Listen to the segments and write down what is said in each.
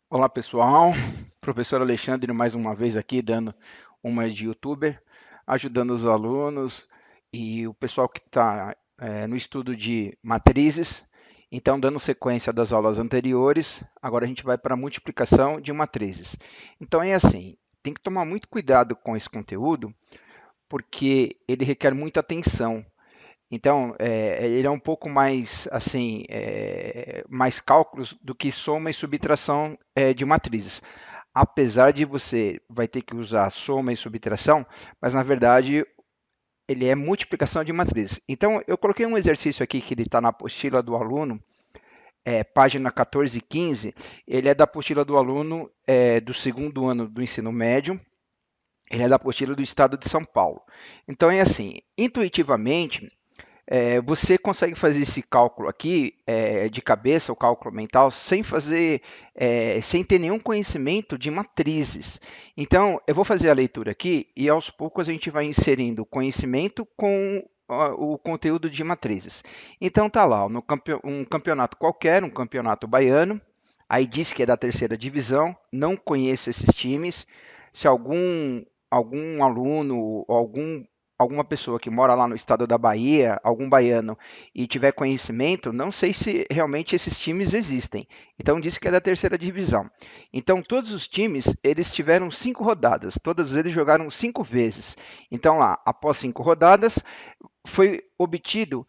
Olá pessoal, professor Alexandre mais uma vez aqui dando uma de youtuber, ajudando os alunos e o pessoal que está no estudo de matrizes. Então, dando sequência das aulas anteriores, agora a gente vai para a multiplicação de matrizes. Então é assim, tem que tomar muito cuidado com esse conteúdo, porque ele requer muita atenção. Então, ele é um pouco mais, assim, mais cálculos do que soma e subtração de matrizes. Apesar de você vai ter que usar soma e subtração, mas na verdade ele é multiplicação de matrizes. Então, eu coloquei um exercício aqui que ele está na apostila do aluno, página 14 e 15. Ele é da apostila do aluno do segundo ano do ensino médio. Ele é da apostila do estado de São Paulo. Então, é assim, intuitivamente, você consegue fazer esse cálculo aqui de cabeça, o cálculo mental, sem fazer, sem ter nenhum conhecimento de matrizes. Então, eu vou fazer a leitura aqui e aos poucos a gente vai inserindo o conhecimento com o conteúdo de matrizes. Então, tá lá, um campeonato qualquer, um campeonato baiano, aí diz que é da terceira divisão, não conheço esses times. Se algum aluno ou alguma pessoa que mora lá no estado da Bahia, algum baiano, e tiver conhecimento, não sei se realmente esses times existem. Então diz que é da terceira divisão. Então todos os times eles tiveram 5 rodadas, todos eles jogaram 5 vezes. Então lá, após 5 rodadas, foi obtido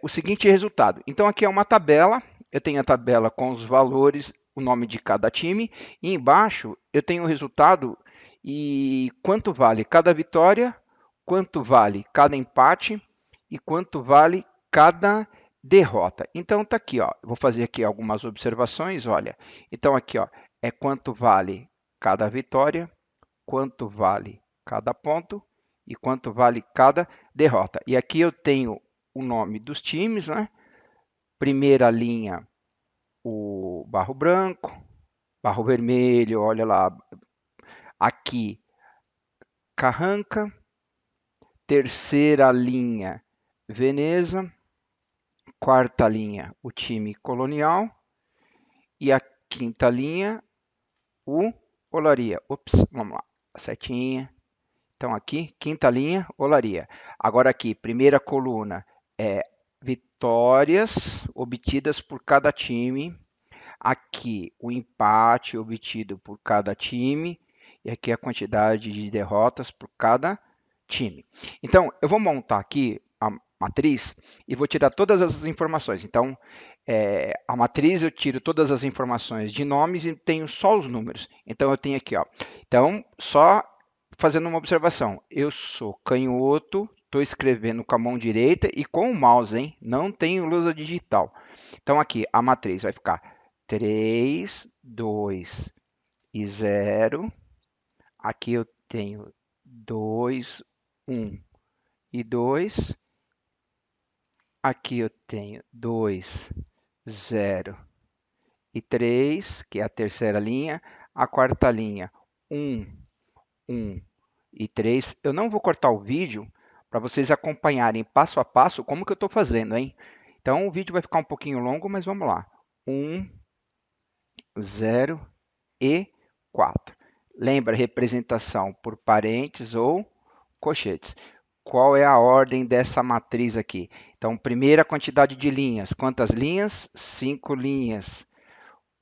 o seguinte resultado. Então aqui é uma tabela. Eu tenho a tabela com os valores, o nome de cada time, e embaixo eu tenho o resultado e quanto vale cada vitória, quanto vale cada empate e quanto vale cada derrota. Então tá aqui, ó. Vou fazer aqui algumas observações, olha. Então aqui, ó, é quanto vale cada vitória, quanto vale cada ponto e quanto vale cada derrota. E aqui eu tenho o nome dos times, né? Primeira linha, o barro branco, barro vermelho, olha lá, aqui Carranca, terceira linha, Veneza, quarta linha, o time colonial, e a quinta linha, o Olaria. Ops, vamos lá, setinha. Então, aqui, quinta linha, Olaria. Agora, aqui, primeira coluna é vitórias obtidas por cada time. Aqui, o empate obtido por cada time. E aqui a quantidade de derrotas por cada time. Então, eu vou montar aqui a matriz e vou tirar todas as informações. Então, a matriz eu tiro todas as informações de nomes e tenho só os números. Então, eu tenho aqui, ó. Então, só fazendo uma observação. Eu sou canhoto, estou escrevendo com a mão direita e com o mouse, hein? Não tenho lousa digital. Então, aqui, a matriz vai ficar 3, 2 e 0. Aqui eu tenho 2, 1 e 2. Aqui eu tenho 2, 0 e 3, que é a terceira linha. A quarta linha, 1, 1 e 3. Eu não vou cortar o vídeo para vocês acompanharem passo a passo como que eu estou fazendo, hein? Então o vídeo vai ficar um pouquinho longo, mas vamos lá. 1, 0 e 4. Lembra, representação por parênteses ou colchetes. Qual é a ordem dessa matriz aqui? Então, primeira quantidade de linhas. Quantas linhas? 5 linhas.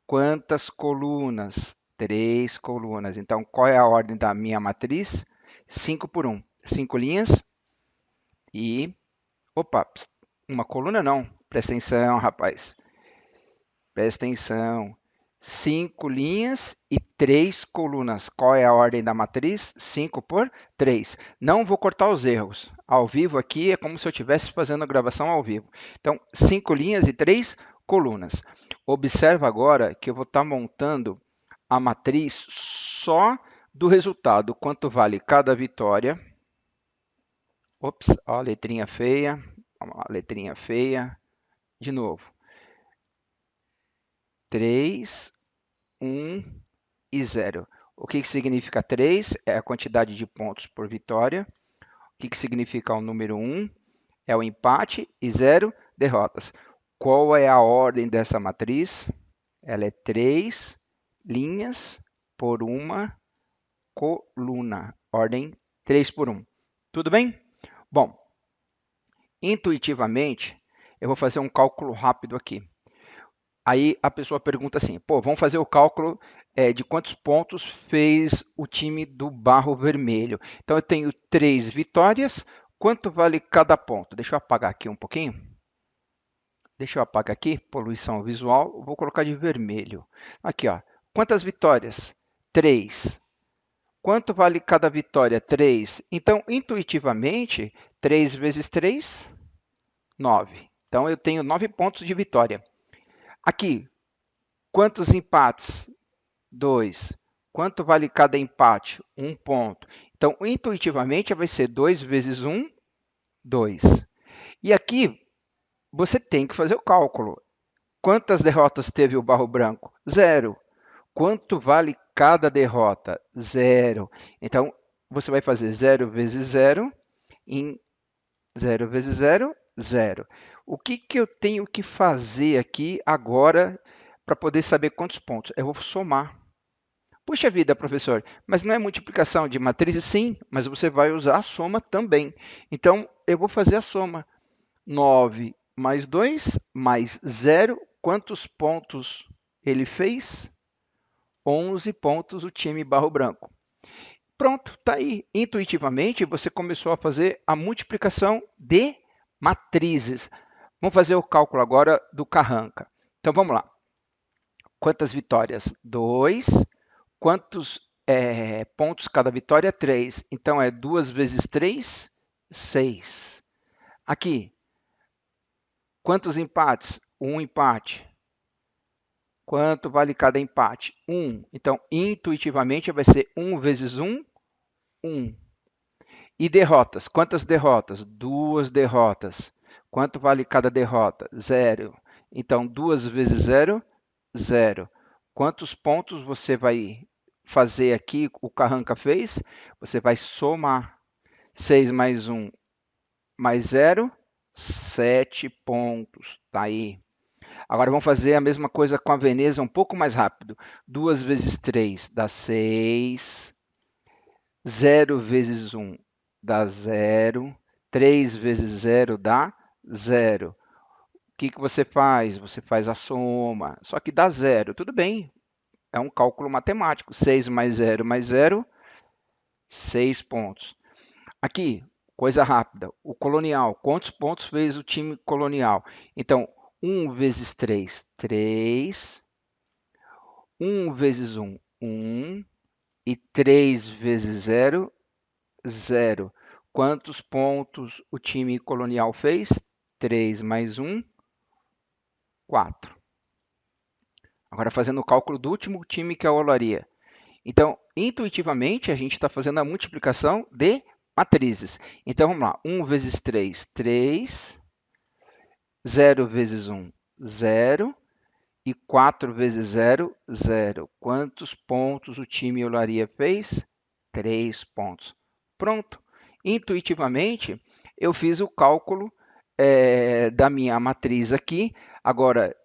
Quantas colunas? 3 colunas. Então, qual é a ordem da minha matriz? 5 por 1. 5 linhas e... Opa, uma coluna não. Presta atenção, rapaz. Presta atenção. 5 linhas e 3 colunas. Qual é a ordem da matriz? 5 por 3. Não vou cortar os erros. Ao vivo aqui é como se eu estivesse fazendo a gravação ao vivo. Então, 5 linhas e 3 colunas. Observa agora que eu vou estar montando a matriz só do resultado. Quanto vale cada vitória. Ops, ó, letrinha feia. Vamos lá, letrinha feia. De novo. 3, 1 e 0. O que significa 3? É a quantidade de pontos por vitória. O que significa o número 1? É o empate e 0, derrotas. Qual é a ordem dessa matriz? Ela é 3, linhas por uma coluna. Ordem 3 por 1. Tudo bem? Bom, intuitivamente, eu vou fazer um cálculo rápido aqui. Aí a pessoa pergunta assim, pô, vamos fazer o cálculo de quantos pontos fez o time do Barro Vermelho. Então, eu tenho 3 vitórias. Quanto vale cada ponto? Deixa eu apagar aqui um pouquinho. Deixa eu apagar aqui, poluição visual. Vou colocar de vermelho. Aqui, ó. Quantas vitórias? 3. Quanto vale cada vitória? 3. Então, intuitivamente, 3 vezes 3, 9. Então, eu tenho 9 pontos de vitória. Aqui, quantos empates? 2. Quanto vale cada empate? 1 ponto. Então, intuitivamente, vai ser 2 vezes 1, 2. E aqui, você tem que fazer o cálculo. Quantas derrotas teve o Barro Branco? 0. Quanto vale cada derrota? 0. Então, você vai fazer 0 vezes 0 em 0 vezes 0, 0. O que eu tenho que fazer aqui agora para poder saber quantos pontos? Eu vou somar. Puxa vida, professor, mas não é multiplicação de matrizes? Sim, mas você vai usar a soma também. Então, eu vou fazer a soma. 9 mais 2 mais 0. Quantos pontos ele fez? 11 pontos o time Barro Branco. Pronto, está aí. Intuitivamente, você começou a fazer a multiplicação de matrizes. Vamos fazer o cálculo agora do Carranca. Então, vamos lá. Quantas vitórias? 2. Quantos pontos cada vitória? 3. Então, é 2 vezes 3, 6. Aqui, quantos empates? 1 empate. Quanto vale cada empate? 1. Então, intuitivamente, vai ser 1 vezes 1, 1. E derrotas? Quantas derrotas? 2 derrotas. Quanto vale cada derrota? 0. Então, 2 vezes 0, 0. Quantos pontos você vai fazer aqui, o Carranca fez? Você vai somar 6 mais 1 mais 0, 7 pontos. Está aí. Agora vamos fazer a mesma coisa com a Veneza um pouco mais rápido. 2 vezes 3 dá 6. 0 vezes 1 dá 0. 3 vezes 0 dá 0. O que você faz? Você faz a soma, só que dá 0. Tudo bem, é um cálculo matemático. 6 mais 0 mais 0, 6 pontos. Aqui, coisa rápida, o colonial. Quantos pontos fez o time colonial? Então, 1 vezes 3, 3. 1 vezes 1, 1. E 3 vezes 0, 0. Quantos pontos o time colonial fez? 3 mais 1, 4. Agora, fazendo o cálculo do último time, que é a Olaria. Então, intuitivamente, a gente está fazendo a multiplicação de matrizes. Então, vamos lá. 1 vezes 3, 3. 0 vezes 1, 0. E 4 vezes 0, 0. Quantos pontos o time Olaria fez? 3 pontos. Pronto. Intuitivamente, eu fiz o cálculo da minha matriz aqui. Agora,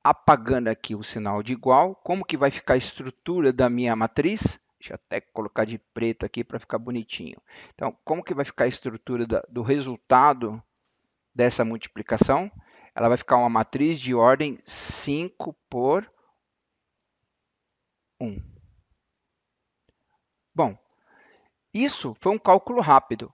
apagando aqui o sinal de igual, como que vai ficar a estrutura da minha matriz? Deixa eu até colocar de preto aqui para ficar bonitinho. Então, como que vai ficar a estrutura do resultado dessa multiplicação? Ela vai ficar uma matriz de ordem 5 por 1. Bom, isso foi um cálculo rápido.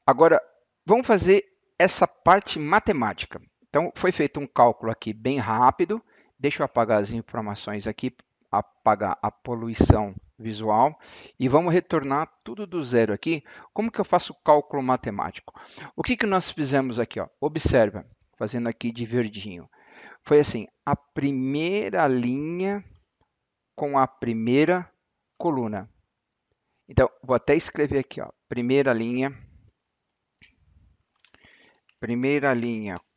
Agora, vamos fazer essa parte matemática. Então, foi feito um cálculo aqui bem rápido. Deixa eu apagar as informações aqui, apagar a poluição visual. E vamos retornar tudo do zero aqui. Como que eu faço o cálculo matemático? O que nós fizemos aqui? Ó? Observa, fazendo aqui de verdinho. Foi assim, a primeira linha com a primeira coluna. Então, vou até escrever aqui, ó, primeira linha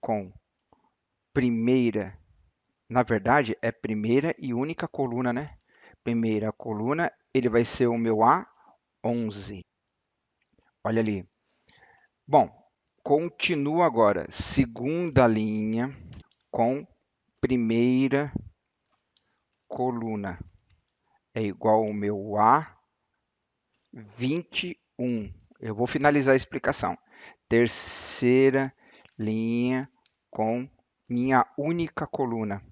com primeira, na verdade, é primeira e única coluna, né? Primeira coluna, ele vai ser o meu A11. Olha ali. Bom, continua agora. Segunda linha com primeira coluna é igual ao meu A21. Eu vou finalizar a explicação. Terceira linha com minha única coluna.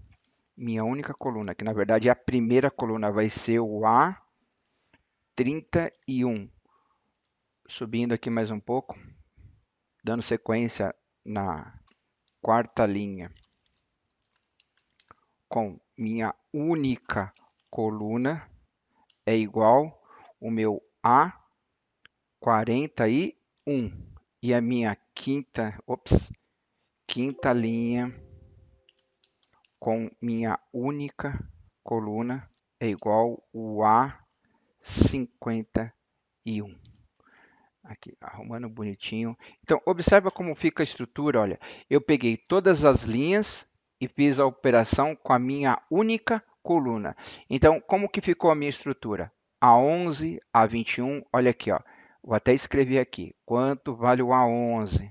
Minha única coluna, que na verdade é a primeira coluna, vai ser o A31. Subindo aqui mais um pouco, dando sequência na quarta linha com minha única coluna é igual o meu A41. E a minha quinta linha com minha única coluna é igual o A51. Aqui, arrumando bonitinho. Então, observa como fica a estrutura, olha. Eu peguei todas as linhas e fiz a operação com a minha única coluna. Então, como que ficou a minha estrutura? A11, A21, olha aqui, ó. Vou até escrever aqui. Quanto vale o A11?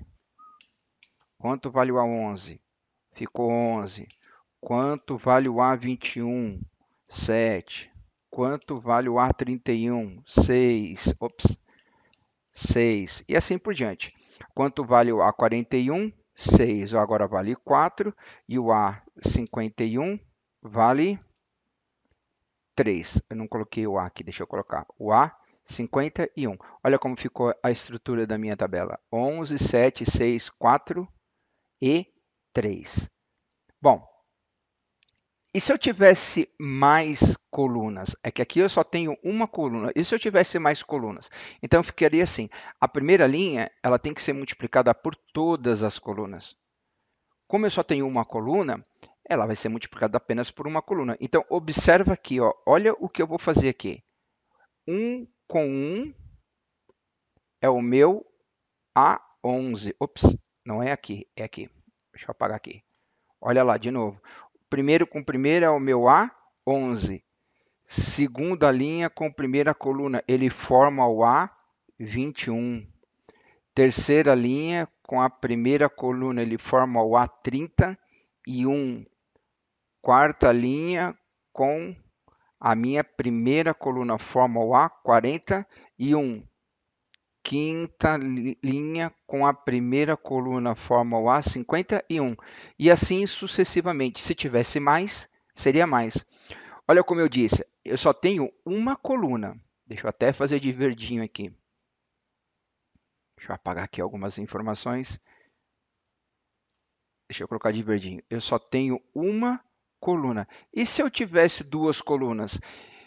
Quanto vale o A11? Ficou 11. Quanto vale o A21? 7. Quanto vale o A31? 6. 6. E assim por diante. Quanto vale o A41? 6. Agora vale 4. E o A51 vale 3. Eu não coloquei o A aqui, deixa eu colocar. O A51. Olha como ficou a estrutura da minha tabela. 11, 7, 6, 4 e 3. Bom, e se eu tivesse mais colunas? É que aqui eu só tenho uma coluna. E se eu tivesse mais colunas? Então, ficaria assim. A primeira linha ela tem que ser multiplicada por todas as colunas. Como eu só tenho uma coluna, ela vai ser multiplicada apenas por uma coluna. Então, observa aqui. Ó, olha o que eu vou fazer aqui. 1 com 1 é o meu A11. Ops, não é aqui, é aqui. Deixa eu apagar aqui. Olha lá, de novo. Primeiro com primeiro é o meu A11. Segunda linha com primeira coluna, ele forma o A21. Terceira linha com a primeira coluna, ele forma o A31. Quarta linha com a minha primeira coluna, forma o A41. Quinta linha com a primeira coluna, forma o A51. E assim sucessivamente. Se tivesse mais, seria mais. Olha como eu disse, eu só tenho uma coluna. Deixa eu até fazer de verdinho aqui. Deixa eu apagar aqui algumas informações. Deixa eu colocar de verdinho. Eu só tenho uma coluna. E se eu tivesse duas colunas?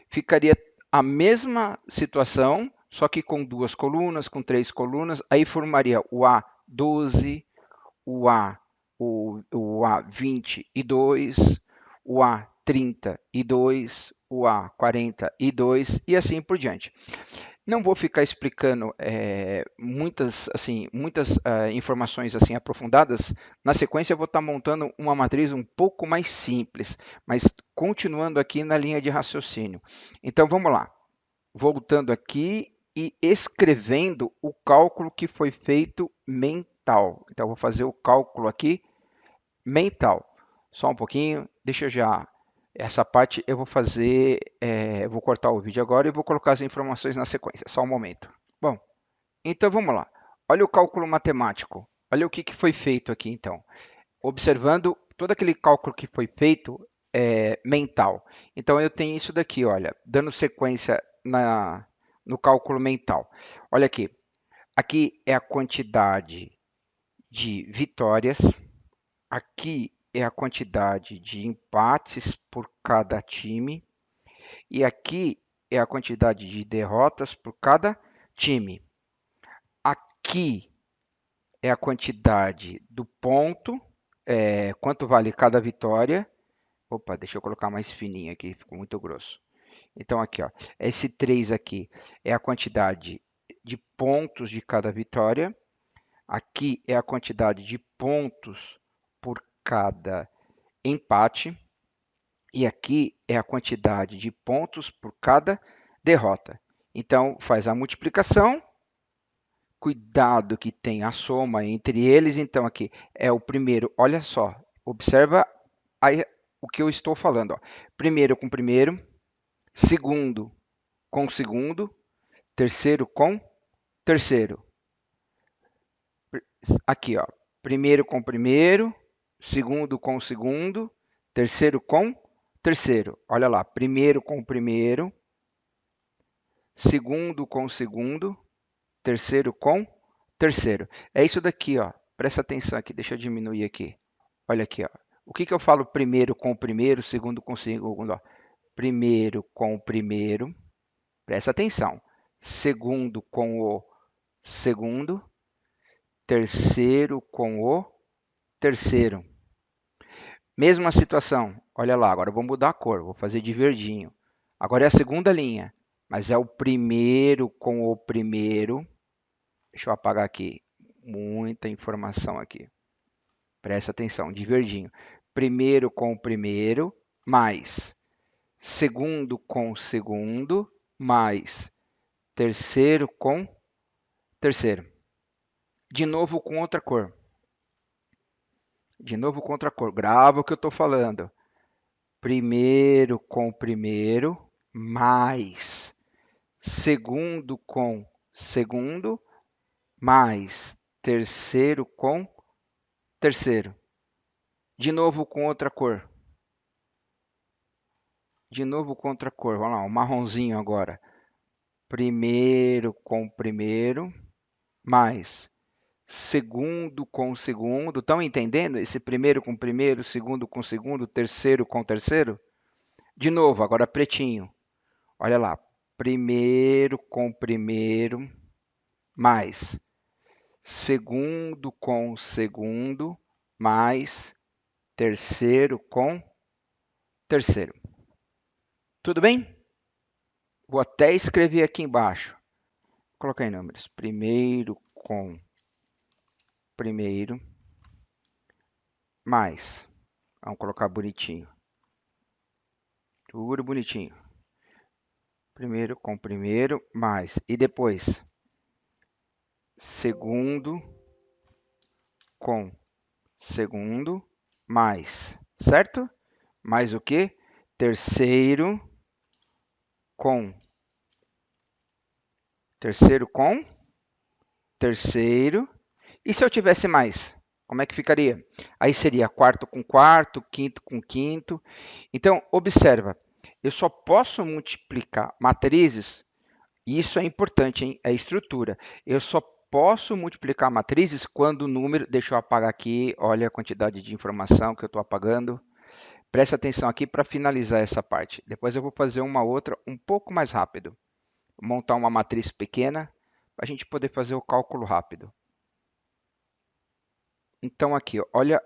Ficaria a mesma situação, só que com duas colunas, com três colunas. Aí formaria o A12, o A22, o A32, o A42 e assim por diante. Não vou ficar explicando muitas informações assim aprofundadas. Na sequência, eu vou estar montando uma matriz um pouco mais simples, mas continuando aqui na linha de raciocínio. Então, vamos lá. Voltando aqui e escrevendo o cálculo que foi feito mental. Então, eu vou fazer o cálculo aqui mental. Só um pouquinho, deixa eu já... Essa parte eu vou fazer, vou cortar o vídeo agora e vou colocar as informações na sequência, só um momento. Bom, então vamos lá. Olha o cálculo matemático. Olha o que foi feito aqui, então. Observando todo aquele cálculo que foi feito mental. Então, eu tenho isso daqui, olha, dando sequência no cálculo mental. Olha aqui. Aqui é a quantidade de vitórias. Aqui é a quantidade de empates por cada time. E aqui é a quantidade de derrotas por cada time. Aqui é a quantidade do ponto, quanto vale cada vitória. Opa, deixa eu colocar mais fininho aqui, ficou muito grosso. Então, aqui, ó, esse 3 aqui é a quantidade de pontos de cada vitória. Aqui é a quantidade de pontos por cada empate. E aqui é a quantidade de pontos por cada derrota. Então, faz a multiplicação. Cuidado que tem a soma entre eles. Então, aqui é o primeiro. Olha só, observa o que eu estou falando. Ó. Primeiro com primeiro, segundo com segundo, terceiro com terceiro. Aqui, ó. Primeiro com primeiro, segundo com segundo, terceiro com terceiro. Olha lá, primeiro com primeiro, segundo com segundo, terceiro com terceiro. É isso daqui, ó. Presta atenção aqui, deixa eu diminuir aqui. Olha aqui, ó. O que eu falo primeiro com primeiro, segundo com segundo? Ó. Primeiro com primeiro, presta atenção. Segundo com o segundo, terceiro com o terceiro. Mesma situação. Olha lá, agora eu vou mudar a cor, vou fazer de verdinho. Agora é a segunda linha, mas é o primeiro com o primeiro. Deixa eu apagar aqui. Muita informação aqui. Presta atenção, de verdinho. Primeiro com o primeiro, mais segundo com o segundo, mais terceiro com terceiro. De novo com outra cor. De novo com outra cor. Grava o que eu estou falando. Primeiro com primeiro, mais segundo com segundo, mais terceiro com terceiro. De novo com outra cor. De novo com outra cor. Vamos lá, um marronzinho agora. Primeiro com primeiro, mais segundo com segundo. Estão entendendo? Esse primeiro com primeiro, segundo com segundo, terceiro com terceiro? De novo, agora pretinho. Olha lá. Primeiro com primeiro, mais segundo com segundo, mais terceiro com terceiro. Tudo bem? Vou até escrever aqui embaixo. Vou colocar em números. Primeiro com primeiro, mais. Vamos colocar bonitinho. Tudo bonitinho. Primeiro com primeiro, mais. E depois, segundo com segundo, mais. Certo? Mais o quê? Terceiro com terceiro. E se eu tivesse mais? Como é que ficaria? Aí seria quarto com quarto, quinto com quinto. Então, observa, eu só posso multiplicar matrizes, e isso é importante, hein? É estrutura. Eu só posso multiplicar matrizes quando o número... Deixa eu apagar aqui, olha a quantidade de informação que eu estou apagando. Presta atenção aqui para finalizar essa parte. Depois eu vou fazer uma outra um pouco mais rápido. Vou montar uma matriz pequena para a gente poder fazer o cálculo rápido. Então, aqui, ó, olha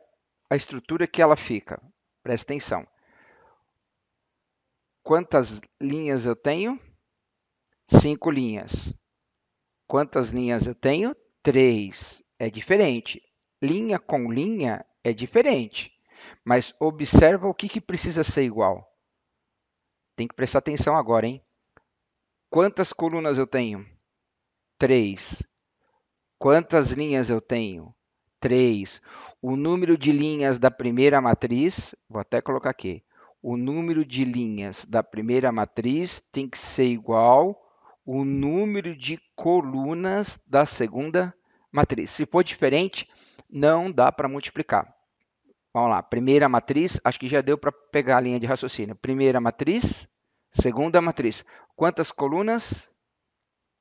a estrutura que ela fica. Presta atenção. Quantas linhas eu tenho? 5 linhas. Quantas linhas eu tenho? 3. É diferente. Linha com linha é diferente. Mas observa o que precisa ser igual. Tem que prestar atenção agora, hein? Quantas colunas eu tenho? 3. Quantas linhas eu tenho? 3. O número de linhas da primeira matriz, vou até colocar aqui, o número de linhas da primeira matriz tem que ser igual ao número de colunas da segunda matriz. Se for diferente, não dá para multiplicar. Vamos lá, primeira matriz, acho que já deu para pegar a linha de raciocínio. Primeira matriz, segunda matriz. Quantas colunas?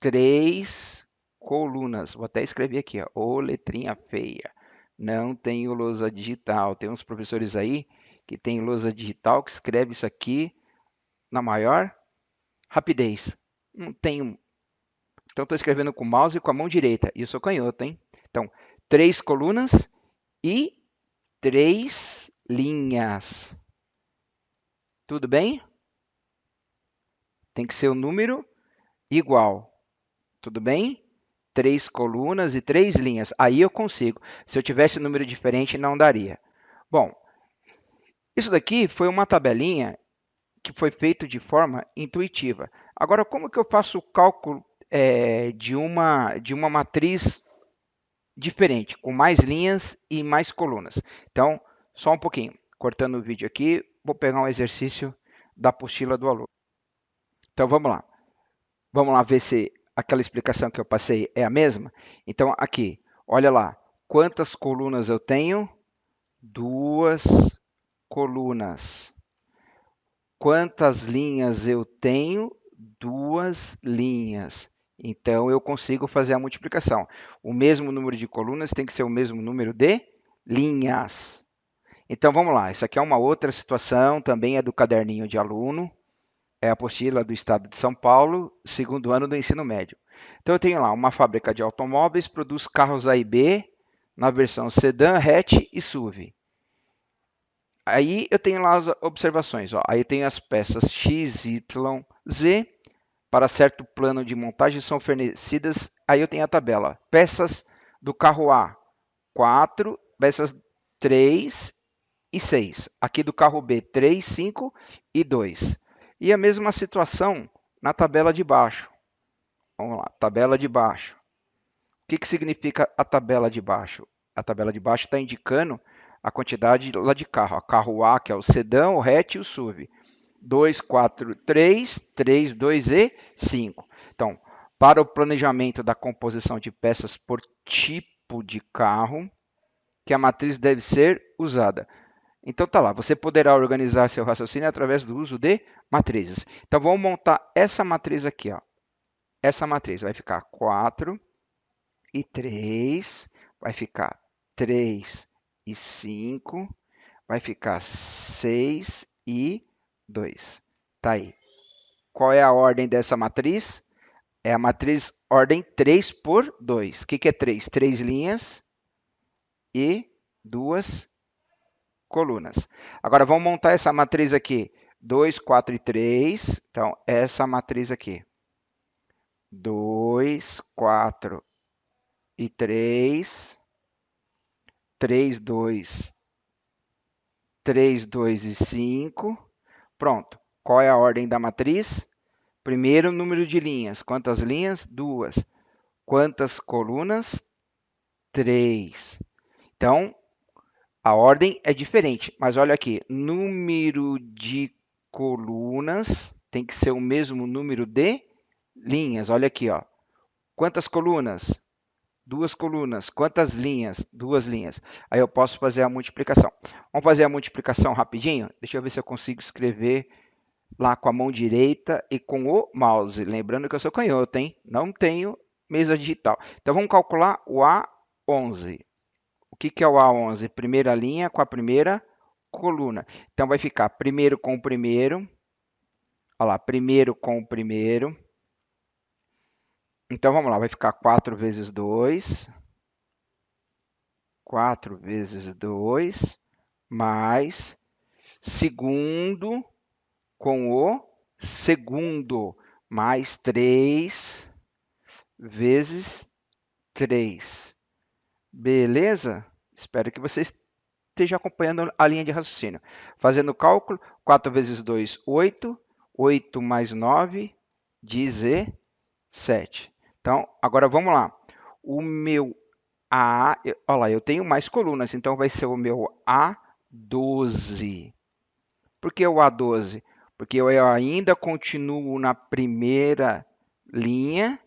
3 colunas. Vou até escrever aqui, ó, ô letrinha feia. Não tenho lousa digital. Tem uns professores aí que tem lousa digital que escreve isso aqui na maior rapidez. Não tenho. Então, estou escrevendo com o mouse e com a mão direita. E eu sou canhoto, hein? Então, 3 colunas e 3 linhas. Tudo bem? Tem que ser o número igual. Tudo bem? 3 colunas e 3 linhas. Aí eu consigo. Se eu tivesse um número diferente, não daria. Bom, isso daqui foi uma tabelinha que foi feita de forma intuitiva. Agora, como que eu faço o cálculo de uma matriz diferente, com mais linhas e mais colunas? Então, só um pouquinho. Cortando o vídeo aqui, vou pegar um exercício da apostila do aluno. Então, vamos lá. Vamos lá ver se aquela explicação que eu passei é a mesma. Então, aqui, olha lá. Quantas colunas eu tenho? 2 colunas. Quantas linhas eu tenho? 2 linhas. Então, eu consigo fazer a multiplicação. O mesmo número de colunas tem que ser o mesmo número de linhas. Então, vamos lá. Isso aqui é uma outra situação, também é do caderninho de aluno. É a apostila do Estado de São Paulo, segundo ano do ensino médio. Então, eu tenho lá uma fábrica de automóveis, produz carros A e B na versão sedã, hatch e SUV. Aí eu tenho lá as observações. Ó. Aí eu tenho as peças X, Y, Z. Para certo plano de montagem são fornecidas. Aí eu tenho a tabela. Peças do carro A, 4. Peças 3 e 6. Aqui do carro B, 3, 5 e 2. E a mesma situação na tabela de baixo. Vamos lá, tabela de baixo. O que significa a tabela de baixo? A tabela de baixo está indicando a quantidade lá de carro. Carro A, que é o sedã, o hatch e o SUV. 2, 4, 3, 3, 2 e 5. Então, para o planejamento da composição de peças por tipo de carro, que a matriz deve ser usada. Então tá lá, você poderá organizar seu raciocínio através do uso de matrizes. Então vamos montar essa matriz aqui, ó. Essa matriz vai ficar 4 e 3, vai ficar 3 e 5, vai ficar 6 e 2. Tá aí. Qual é a ordem dessa matriz? É a matriz ordem 3 por 2. O que é 3? 3 linhas e 2 colunas. Agora vamos montar essa matriz aqui. 2, 4 e 3. Então, essa matriz aqui. 2, 4 e 3. 3, 2. 3, 2 e 5. Pronto. Qual é a ordem da matriz? Primeiro, número de linhas. Quantas linhas? 2. Quantas colunas? 3. Então, a ordem é diferente, mas olha aqui, número de colunas tem que ser o mesmo número de linhas. Olha aqui, ó. Quantas colunas? 2 colunas. Quantas linhas? 2 linhas. Aí eu posso fazer a multiplicação. Vamos fazer a multiplicação rapidinho? Deixa eu ver se eu consigo escrever lá com a mão direita e com o mouse. Lembrando que eu sou canhoto, hein? Não tenho mesa digital. Então vamos calcular o A11. O que é o A11? Primeira linha com a primeira coluna. Então, vai ficar primeiro com o primeiro. Olha lá, primeiro com o primeiro. Então, vamos lá, vai ficar 4 vezes 2. 4 vezes 2, mais segundo com o segundo, mais 3 vezes 3. Beleza? Espero que vocês esteja acompanhando a linha de raciocínio. Fazendo o cálculo, 4 vezes 2, 8. 8 mais 9, 17. Então, agora vamos lá. O meu A, olha lá, eu tenho mais colunas, então vai ser o meu A12. Por que o A12? Porque eu ainda continuo na primeira linha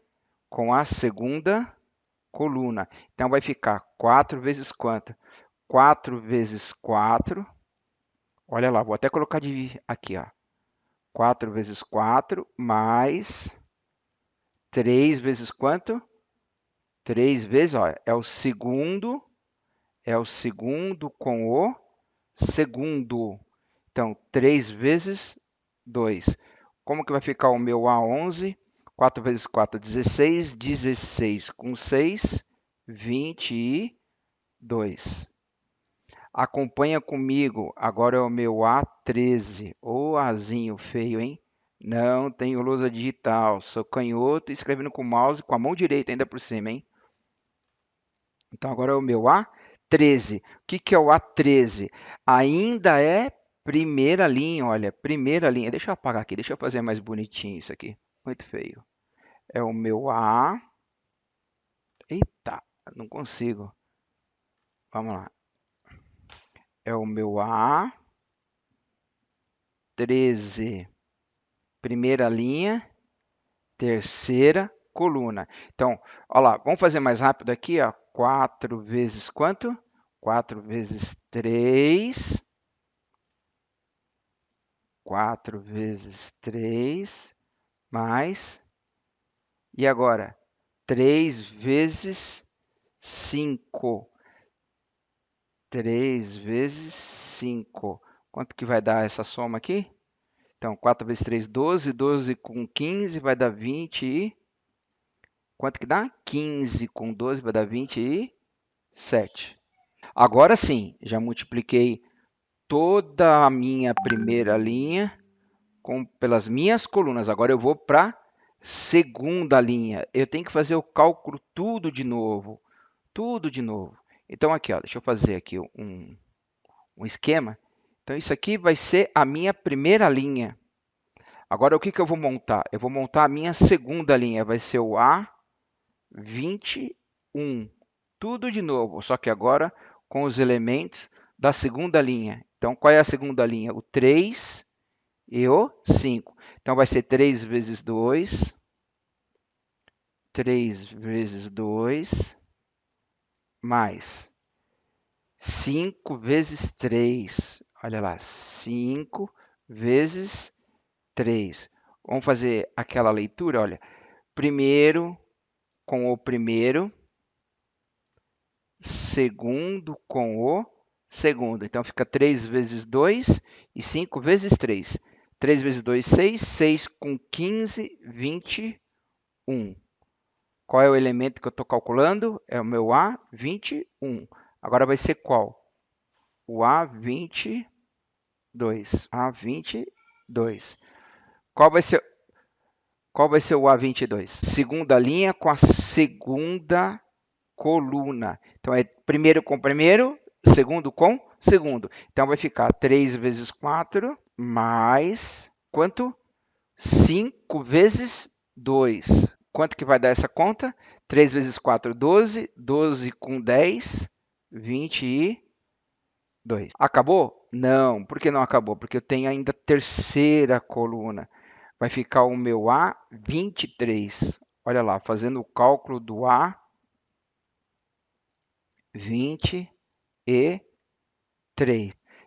com a segunda coluna. Então, vai ficar 4 vezes quanto? 4 vezes 4. Olha lá, vou até colocar aqui, ó. 4 vezes 4 mais 3 vezes quanto? 3 vezes, ó, é o segundo com o segundo. Então, 3 vezes 2. Como que vai ficar o meu A11? 4 vezes 4, 16. 16 com 6, 22. Acompanha comigo, agora é o meu A13. Ô, Azinho feio, hein? Não tenho lousa digital, sou canhoto, escrevendo com o mouse, com a mão direita ainda por cima, hein? Então, agora é o meu A13. O que é o A13? Ainda é primeira linha, olha, primeira linha. Deixa eu apagar aqui, deixa eu fazer mais bonitinho isso aqui. Muito feio. É o meu A... Eita, não consigo. Vamos lá. É o meu A... 13. Primeira linha, terceira coluna. Então, olha lá, vamos fazer mais rápido aqui, ó. 4 vezes quanto? 4 vezes 3. 4 vezes 3, mais... E agora? 3 vezes 5. 3 vezes 5. Quanto que vai dar essa soma aqui? Então, 4 vezes 3, 12. 12 com 15 vai dar 20 e... Quanto que dá? 15 com 12 vai dar 27. Agora sim, já multipliquei toda a minha primeira linha pelas minhas colunas. Agora eu vou para a segunda linha. Eu tenho que fazer o cálculo tudo de novo. Tudo de novo. Então, aqui, ó, deixa eu fazer aqui um esquema. Então, isso aqui vai ser a minha primeira linha. Agora, o que eu vou montar? Eu vou montar a minha segunda linha. Vai ser o A21. Tudo de novo, só que agora com os elementos da segunda linha. Então, qual é a segunda linha? O 3 e o 5. Então, vai ser 3 vezes 2. 3 vezes 2, mais 5 vezes 3. Olha lá, 5 vezes 3. Vamos fazer aquela leitura, olha. Primeiro com o primeiro, segundo com o segundo. Então, fica 3 vezes 2 e 5 vezes 3. 3 vezes 2, 6. 6 com 15, 21. Qual é o elemento que eu estou calculando? É o meu A21. Agora vai ser qual? O A22. A22. Qual vai ser o A22? Segunda linha com a segunda coluna. Então, é primeiro com primeiro, segundo com segundo. Então, vai ficar 3 vezes 4 mais quanto? 5 vezes 2. Quanto que vai dar essa conta? 3 vezes 4, 12. 12 com 10, 22. Acabou? Não. Por que não acabou? Porque eu tenho ainda a terceira coluna. Vai ficar o meu A23. Olha lá, fazendo o cálculo do A23.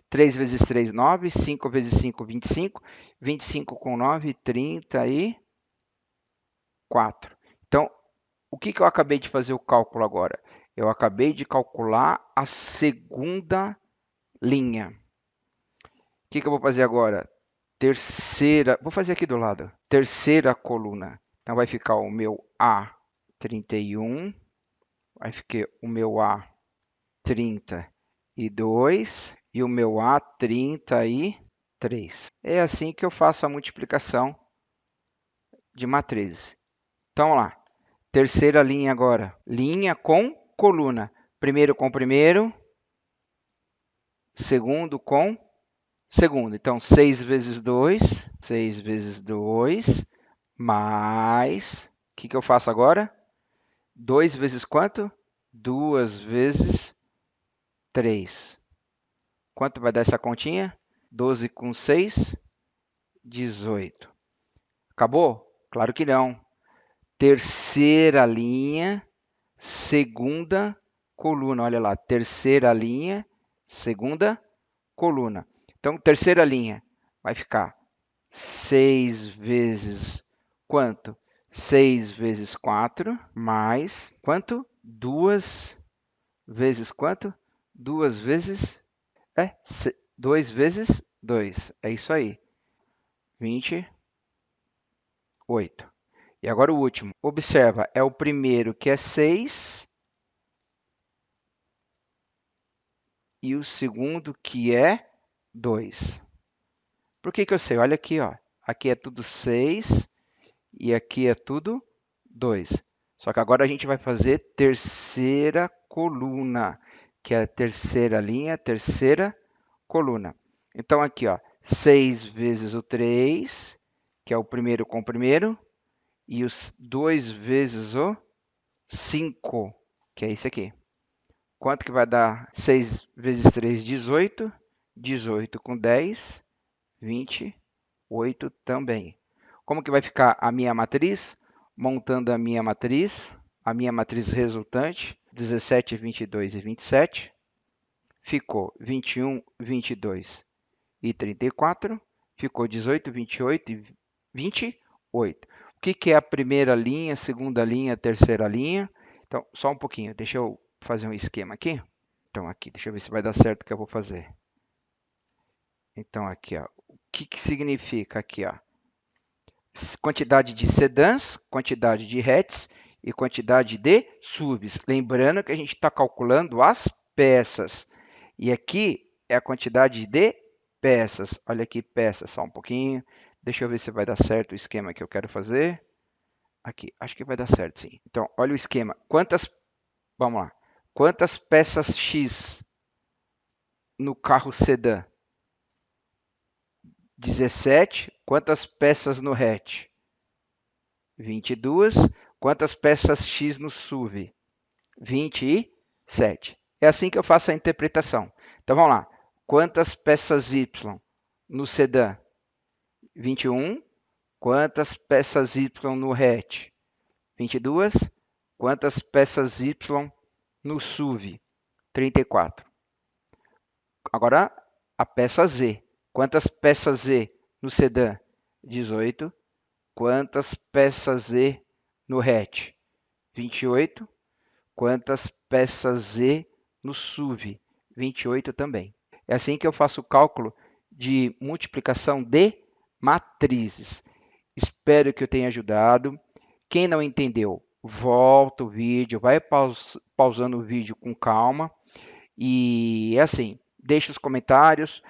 3 vezes 3, 9. 5 vezes 5, 25. 25 com 9, 34. Então, o que eu acabei de fazer o cálculo agora? Eu acabei de calcular a segunda linha. O que eu vou fazer agora? Terceira, vou fazer aqui do lado. Terceira coluna. Então, vai ficar o meu A31. Vai ficar o meu A32 e o meu A33. É assim que eu faço a multiplicação de matrizes. Então, vamos lá. Terceira linha agora. Linha com coluna. Primeiro com primeiro. Segundo com segundo. Então, 6 vezes 2. 6 vezes 2. Mais... O que eu faço agora? 2 vezes quanto? 2 vezes 3. Quanto vai dar essa continha? 12 com 6, 18. Acabou? Claro que não. Terceira linha, segunda coluna. Olha lá, terceira linha, segunda coluna. Então, terceira linha vai ficar 6 vezes quanto? 6 vezes 4, mais quanto? 2 vezes quanto? 2 vezes... 2 vezes 2. É isso aí. 28. E agora o último. Observa, é o primeiro que é 6 e o segundo que é 2. Por que eu sei? Olha aqui, ó. Aqui é tudo 6 e aqui é tudo 2. Só que agora a gente vai fazer terceira coluna, que é a terceira linha, terceira coluna. Então, aqui, ó, 6 vezes o 3, que é o primeiro com o primeiro, e os 2 vezes o 5, que é esse aqui. Quanto que vai dar 6 vezes 3? 18. 18 com 10, 20. 8 também. Como que vai ficar a minha matriz? Montando a minha matriz resultante, 17, 22 e 27, ficou 21, 22 e 34, ficou 18, 28 e 28. O que é a primeira linha, segunda linha, terceira linha? Então, só um pouquinho, deixa eu fazer um esquema aqui. Então, aqui, deixa eu ver se vai dar certo o que eu vou fazer. Então, aqui, ó, o que significa aqui, ó? Quantidade de sedãs, quantidade de hatches e quantidade de subs. Lembrando que a gente está calculando as peças. E aqui é a quantidade de peças. Olha aqui, peças, só um pouquinho. Deixa eu ver se vai dar certo o esquema que eu quero fazer. Aqui, acho que vai dar certo, sim. Então, olha o esquema. Vamos lá. Quantas peças X no carro sedã? 17. Quantas peças no hatch? 22. Quantas peças X no SUV? 27. É assim que eu faço a interpretação. Então, vamos lá. Quantas peças Y no sedã? 21. Quantas peças Y no hatch? 22. Quantas peças Y no SUV? 34. Agora, a peça Z. Quantas peças Z no sedã? 18. Quantas peças Z no hatch? 28. Quantas peças Z no SUV? 28 também. É assim que eu faço o cálculo de multiplicação de matrizes. Espero que eu tenha ajudado. Quem não entendeu, volta o vídeo, vai pausando o vídeo com calma. E é assim, deixe os comentários.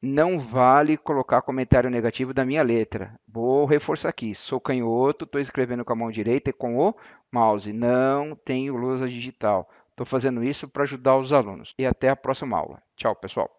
Não vale colocar comentário negativo da minha letra. Vou reforçar aqui. Sou canhoto, estou escrevendo com a mão direita e com o mouse. Não tenho lousa digital. Estou fazendo isso para ajudar os alunos. E até a próxima aula. Tchau, pessoal.